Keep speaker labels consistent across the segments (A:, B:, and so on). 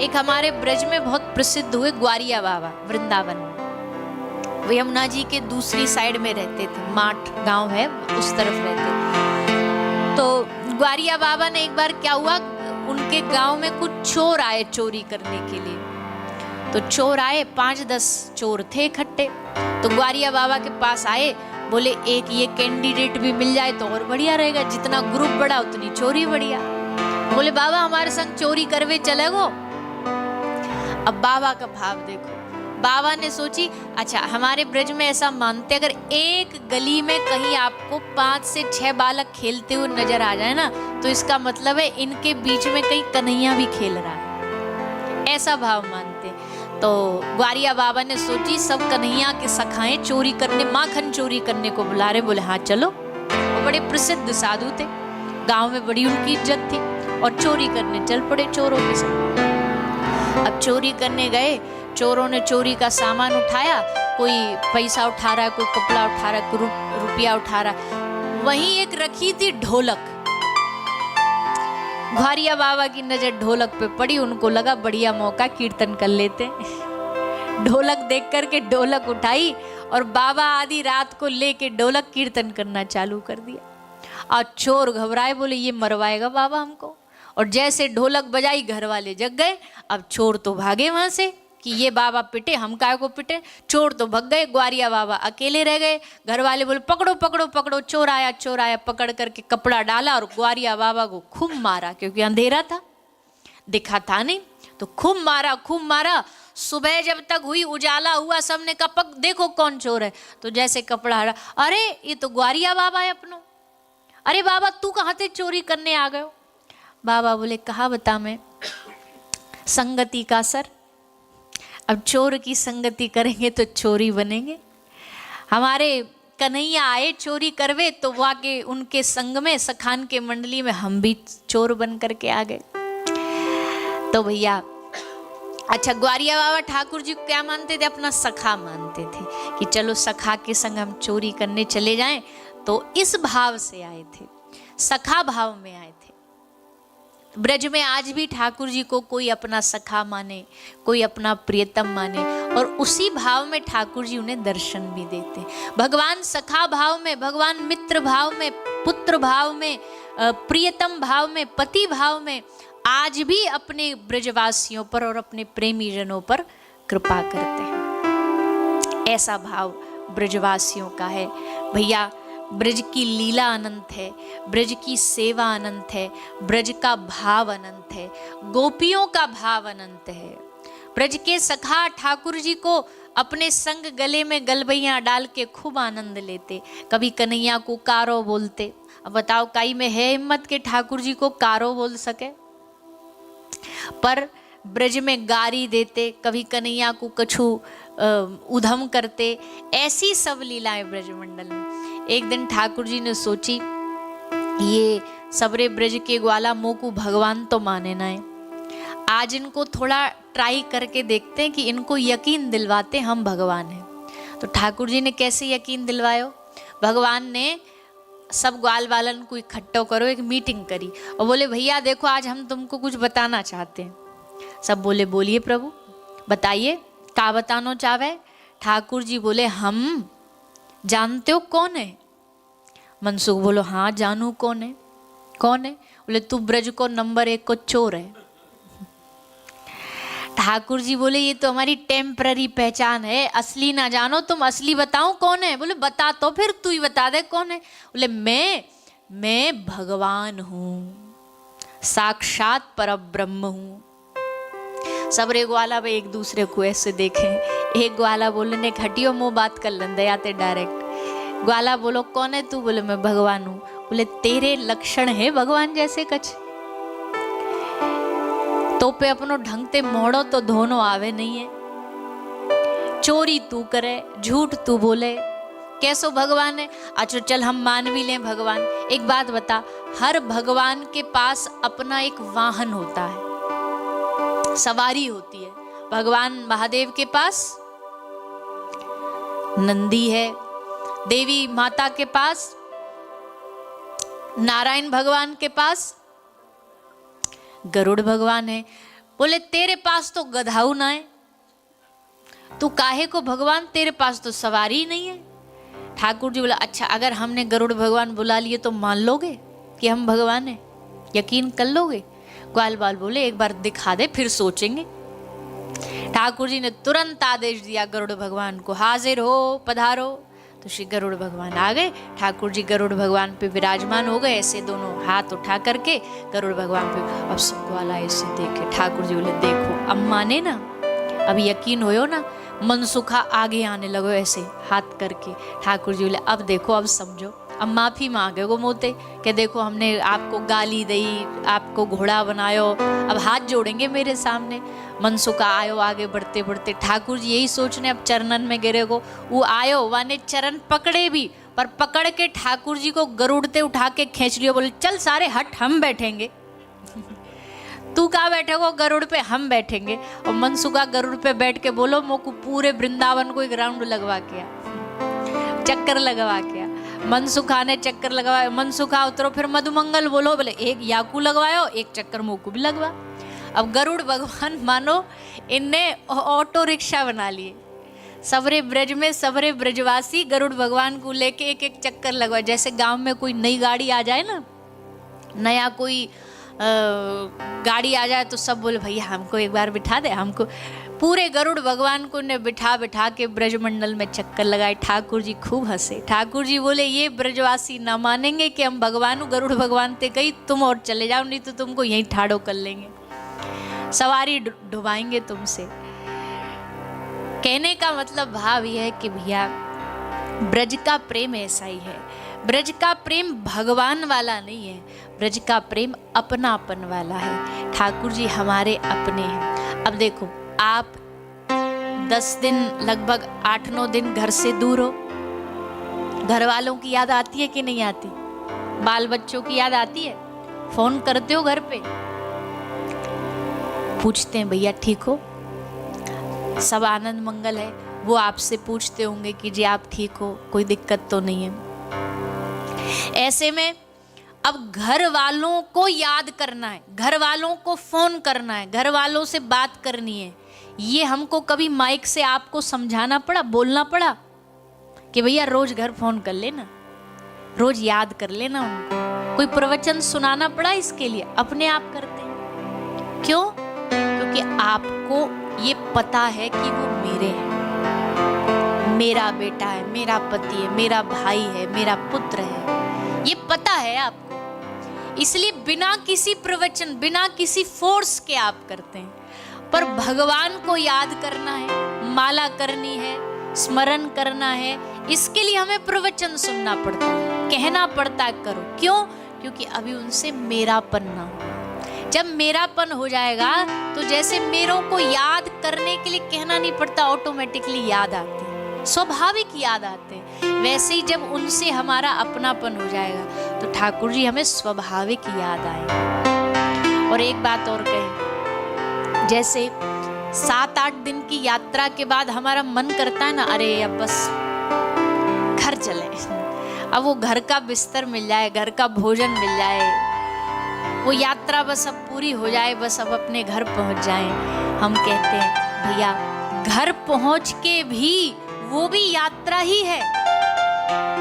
A: एक हमारे ब्रज में बहुत प्रसिद्ध हुए ग्वारिया बाबा वृंदावन में। वो यमुना जी के दूसरी साइड में रहते थे, माठ गांव है उस तरफ रहते। तो ग्वारिया बाबा ने एक बार क्या हुआ, उनके गांव में कुछ चोर आए चोरी करने के लिए। तो चोर आए, 5-10 चोर थे इकट्ठे। तो ग्वारिया बाबा के पास आए, बोले एक ये कैंडिडेट भी मिल जाए तो और बढ़िया रहेगा, जितना ग्रुप बड़ा उतनी चोरी बढ़िया। बोले बाबा हमारे संग चोरी करवे चले गो। अब बाबा का भाव देखो, बाबा ने सोची अच्छा हमारे ब्रज में ऐसा मानते अगर एक गली में कहीं आपको 5 से 6 बालक खेलते हुए नजर आ जाए ना, तो इसका मतलब है इनके बीच में कहीं कन्हैया भी खेल रहा है, ऐसा भाव मानते। तो ग्वारिया बाबा ने सोची सब कन्हैया के सखाएं चोरी करने, माखन चोरी करने को बुला रहे। बोले हाँ चलो। वो बड़े प्रसिद्ध साधु थे, गांव में बड़ी उनकी इज्जत थी, और चोरी करने चल पड़े चोरों के साथ। अब चोरी करने गए, चोरों ने चोरी का सामान उठाया, कोई पैसा उठा रहा है, कोई कपड़ा उठा रहा है, कोई रुपया उठा रहा। वहीं एक रखी थी ढोलक। ग्वारिया बाबा की नजर ढोलक पे पड़ी, उनको लगा बढ़िया मौका कीर्तन कर लेते। ढोलक देख करके ढोलक उठाई और बाबा आधी रात को लेके ढोलक कीर्तन करना चालू कर दिया। और चोर घबराए, बोले ये मरवाएगा बाबा हमको। और जैसे ढोलक बजाई घर वाले जग गए। अब चोर तो भागे वहां से कि ये बाबा पिटे, हम काय को पिटे। चोर तो भग गए, ग्वारिया बाबा अकेले रह गए। घर वाले बोले पकड़ो पकड़ो पकड़ो, चोर आया चोर आया। पकड़ करके कपड़ा डाला और ग्वारिया बाबा को खूब मारा, क्योंकि अंधेरा था, दिखा था नहीं, तो खूब मारा खूब मारा। सुबह जब तक हुई, उजाला हुआ, सबने कहा पक देखो कौन चोर है। तो जैसे कपड़ा हटा, अरे ये तो ग्वारिया बाबा है अपनो। अरे बाबा तू कहाँ से चोरी करने आ गए हो? बाबा बोले कहा बता मैं, संगति का असर। अब चोर की संगति करेंगे तो चोरी बनेंगे। हमारे कन्हैया आए चोरी करवे, तो वाके उनके संग में, सखान के मंडली में हम भी चोर बन करके आ गए। तो भैया अच्छा, ग्वारिया बाबा ठाकुर जी को क्या मानते थे? अपना सखा मानते थे कि चलो सखा के संग हम चोरी करने चले जाएं। तो इस भाव से आए थे, सखा भाव में आए थे। ब्रज में आज भी ठाकुर जी को कोई अपना सखा माने, कोई अपना प्रियतम माने, और उसी भाव में ठाकुर जी उन्हें दर्शन भी देते। भगवान सखा भाव में, भगवान मित्र भाव में, पुत्र भाव में, प्रियतम भाव में, पति भाव में आज भी अपने ब्रजवासियों पर और अपने प्रेमी जनों पर कृपा करते हैं। ऐसा भाव ब्रजवासियों का है। भैया ब्रज की लीला अनंत है, ब्रज की सेवा अनंत है, ब्रज का भाव अनंत है, गोपियों का भाव अनंत है। ब्रज के सखा ठाकुर जी को अपने संग गले में गलबैयां डाल के खूब आनंद लेते। कभी कन्हैया को कारो बोलते। अब बताओ काई में है हिम्मत के ठाकुर जी को कारो बोल सके? पर ब्रज में गारी देते, कभी कन्हैया को कछु उधम करते। ऐसी सब लीलाएं ब्रज मंडल में। एक दिन ठाकुर जी ने सोची ये सबरे ब्रज के ग्वाला मोकू भगवान तो माने ना है, आज इनको थोड़ा ट्राई करके देखते हैं कि इनको यकीन दिलवाते हम भगवान हैं। तो ठाकुर जी ने कैसे यकीन दिलवायो? भगवान ने सब ग्वाल वालन को इकट्ठो करो, एक मीटिंग करी और बोले भैया देखो आज हम तुमको कुछ बताना चाहते हैं। सब बोले बोलिए प्रभु बताइए, का बताना चाहे? ठाकुर जी बोले हम जानते हो कौन है? मनसुख बोलो हाँ जानू कौन है। कौन है? बोले तू ब्रज को नंबर 1 को चोर है। ठाकुर जी बोले ये तो हमारी टेम्पररी पहचान है, असली ना जानो तुम, असली बताओ कौन है? बोले बता तो फिर तू ही बता दे कौन है। बोले मैं भगवान हूं, साक्षात परब्रह्म हूं। सबरे ग्वाला भाई एक दूसरे को ऐसे देखे। एक ग्वाला बोलने हटियो मुंह बात कर लें दयाते डायरेक्ट। ग्वाला बोलो कौन है तू? बोले मैं भगवान हूं। बोले तेरे लक्षण है भगवान जैसे कछ, तो पे अपनो ढंग ते मोड़ो तो धोनो आवे नहीं है। चोरी तू करे, झूठ तू बोले, कैसो भगवान है? अच्छा चल हम मान भी लें भगवान। एक बात बता, हर भगवान के पास अपना एक वाहन होता है, सवारी होती है। भगवान महादेव के पास नंदी है, देवी माता के पास, नारायण भगवान के पास गरुड़ भगवान है, बोले तेरे पास तो गधाऊ ना है, तू काहे को भगवान, तेरे पास तो सवारी ही नहीं है। ठाकुर जी बोला अच्छा अगर हमने गरुड़ भगवान बुला लिए तो मान लोगे कि हम भगवान हैं, यकीन कर लोगे? ग्वाल बाल बोले एक बार दिखा दे फिर सोचेंगे। ठाकुर जी ने तुरंत आदेश दिया गरुड़ भगवान को, हाजिर हो पधारो। तो श्री गरुड़ भगवान आ गए। ठाकुर जी गरुड़ भगवान पे विराजमान हो गए, ऐसे दोनों हाथ उठा करके गरुड़ भगवान पे। अब सब ग्वाला ऐसे देखे। ठाकुर जी बोले देखो अम्मा ने ना, अब यकीन होयो ना, मनसुखा आगे आने लगो ऐसे हाथ करके। ठाकुर जी बोले अब देखो, अब समझो। अब माफी मांगे वो मोते कि देखो हमने आपको गाली दी, आपको घोड़ा बनायो, अब हाथ जोड़ेंगे मेरे सामने। मनसुखा आयो आगे बढ़ते बढ़ते। ठाकुर जी यही सोचने अब चरणन में गिरे को, वो आयो वाने चरण पकड़े भी, पर पकड़ के ठाकुर जी को गरुड़ते उठा के खींच लियो। बोले चल सारे हट, हम बैठेंगे। तू कहाँ बैठेगो? गरुड़ पे हम बैठेंगे। और मनसुखा गरुड़ पे बैठ के बोलो मोको पूरे वृंदावन को एक राउंड लगवा के आ, चक्कर लगवा के आ। मनसुखा ने चक्कर लगवाया। मनसुखा उतरो फिर मधुमंगल बोलो, बोले एक याकू लगवायो, एक चक्कर मोको भी लगवा। अब गरुड़ भगवान मानो इनने ऑटो रिक्शा बना लिए। सबरे ब्रज में सबरे ब्रजवासी गरुड़ भगवान को लेके एक एक चक्कर लगवा। जैसे गांव में कोई नई गाड़ी आ जाए ना, नया कोई गाड़ी आ जाए तो सब बोले भैया हमको एक बार बिठा दे, हमको। पूरे गरुड़ भगवान को ने बिठा बिठा के ब्रजमंडल में चक्कर लगाए। ठाकुर जी खूब हंसे। ठाकुर जी बोले ये ब्रजवासी ना मानेंगे कि हम भगवान गरुड़ भगवान ते गई, तुम और चले जाओ, नहीं तो तुमको यहीं ठाड़ो कर लेंगे, सवारी डुबाएंगे तुमसे। कहने का मतलब भाव यह है कि भैया ब्रज का प्रेम ऐसा ही है। ब्रज का प्रेम भगवान वाला नहीं है, ब्रज का प्रेम अपनापन वाला है। ठाकुर जी हमारे अपने हैं। अब देखो आप 10 दिन लगभग 8-9 दिन घर से दूर हो, घर वालों की याद आती है कि नहीं आती? बाल बच्चों की याद आती है? फोन करते हो घर पे, पूछते हैं भैया ठीक हो, सब आनंद मंगल है? वो आपसे पूछते होंगे कि जी आप ठीक हो, कोई दिक्कत तो नहीं है? ऐसे में अब घर वालों को याद करना है, घर वालों को फोन करना है, घर वालों से बात करनी है। ये हमको कभी माइक से आपको समझाना पड़ा, बोलना पड़ा कि भैया रोज घर फोन कर लेना, रोज याद कर लेना उनको? कोई प्रवचन सुनाना पड़ा इसके लिए? अपने आप करते हैं। क्यों? क्योंकि आपको ये पता है कि वो मेरे हैं, मेरा बेटा है, मेरा पति है, मेरा भाई है, मेरा पुत्र है, ये पता है आपको। इसलिए बिना किसी प्रवचन, बिना किसी फोर्स के आप करते हैं। पर भगवान को याद करना है, माला करनी है, स्मरण करना है, इसके लिए हमें प्रवचन सुनना पड़ता है, कहना पड़ता है करो। क्यों? क्योंकि अभी उनसे मेरापन ना हो। जब मेरापन हो जाएगा तो जैसे मेरों को याद करने के लिए कहना नहीं पड़ता, ऑटोमेटिकली याद आती है, स्वाभाविक याद आते हैं। वैसे ही जब उनसे हमारा अपनापन हो जाएगा तो ठाकुर जी हमें स्वाभाविक याद आएगा। और एक बात और कहें, जैसे 7-8 दिन की यात्रा के बाद हमारा मन करता है ना, अरे अब बस घर चले, अब वो घर का बिस्तर मिल जाए, घर का भोजन मिल जाए, वो यात्रा बस अब पूरी हो जाए, बस अब अपने घर पहुंच जाएं। हम कहते हैं भैया घर पहुंच के भी वो भी यात्रा ही है,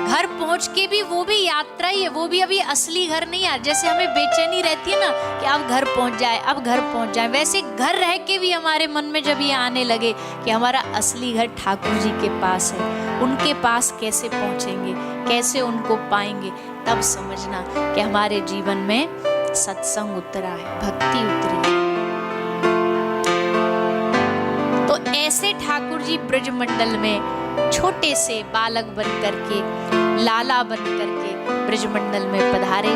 A: घर पहुंच के भी वो भी यात्रा ही है, वो भी अभी असली घर नहीं है। जैसे हमें बेचैनी रहती है ना कि अब घर पहुंच जाए, अब घर पहुंच जाए, वैसे घर रह के भी हमारे मन में जब ये आने लगे कि हमारा असली घर ठाकुर जी के पास है, उनके पास कैसे पहुंचेंगे, कैसे उनको पाएंगे, तब समझना कि हमारे जीवन में सत्संग उतरा है, भक्ति उतरी है। तो ऐसे ठाकुर जी ब्रजमंडल में छोटे से बालक बन करके, लाला बन करके ब्रजमंडल में पधारे।